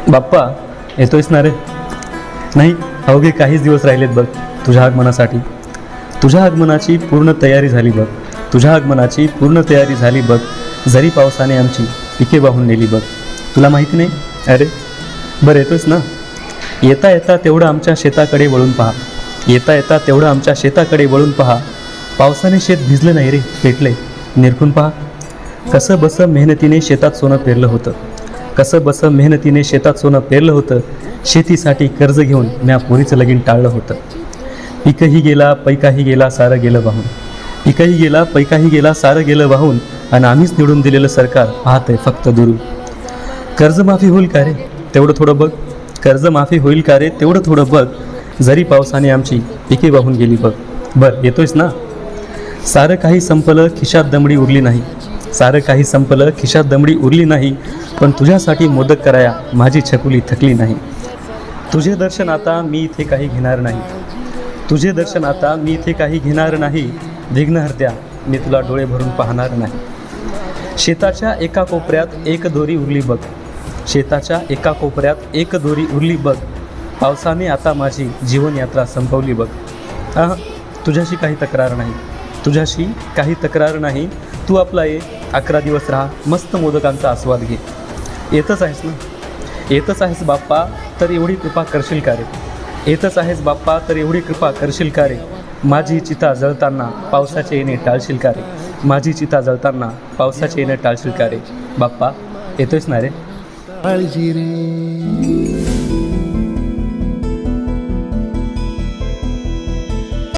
बाप्पा येतोयस ना रे? नाही, अवघे काहीच दिवस राहिलेत बघ तुझ्या आगमनासाठी. तुझ्या आगमनाची पूर्ण तयारी झाली बघ. तुझ्या आगमनाची पूर्ण तयारी झाली बघ. जरी पावसाने आमची पिके वाहून नेली बघ. तुला माहिती नाही? अरे बरं येतोयस ना? येता येता तेवढं आमच्या शेताकडे वळून पहा. येता येता तेवढं आमच्या शेताकडे वळून पहा. पावसाने शेत भिजलं नाही रे, पेटले. निरखून पहा. कसं बसं मेहनतीने शेतात सोनं पेरलं होतं. कसं बसं मेहनतीने शेतात सोनं पेरलं होतं. शेतीसाठी कर्ज घेऊन म्या पोरीचं लगीन टाळलं होतं. पिकही गेला पैकाही गेला सारं गेलं वाहून. पिकही गेला पैकाही गेला सारं गेलं वाहून. आणि आम्हीच निवडून दिलेलं सरकार पाहतंय फक्त दुरून. कर्जमाफी होईल का रे तेवढं थोडं बघ. कर्जमाफी होईल का रे तेवढं थोडं बघ. जरी पावसाने आमची पिके वाहून गेली बघ. बरं येतोयस ना? सारं काही संपलं खिशात दमडी उरली नाही. सारं काही संपलं खिशात दमडी उरली नाही. पण तुझ्यासाठी मोदक कराया माझी छकुली थकली नाही. तुझे दर्शन आता मी इथे काही घेणार नाही. तुझे दर्शन आता मी इथे काही घेणार नाही. विघ्नहर्त्या मी तुला डोळे भरून पाहणार नाही. शेताच्या एका कोपऱ्यात एक दोरी उरली बघ. शेताच्या एका कोपऱ्यात एक दोरी उरली बघ. पावसाने आता माझी जीवनयात्रा संपवली बघ. तुझ्याशी काही तक्रार नाही. तुझ्याशी काही तक्रार नाही. तू आपला ये, 11 दिवस राहा, मस्त मोदकांचा आस्वाद घे. येतच आहेस ना? येतच आहेस बाप्पा, तर एवढी कृपा करशील का रे? येतच आहेस बाप्पा, तर एवढी कृपा करशील का रे? माझी चिता जळताना पावसाचे येणे टाळशील का रे? माझी चिता जळताना पावसाचे येणे टाळशील का रे? बाप्पा येतोयस ना रे? काळजी रे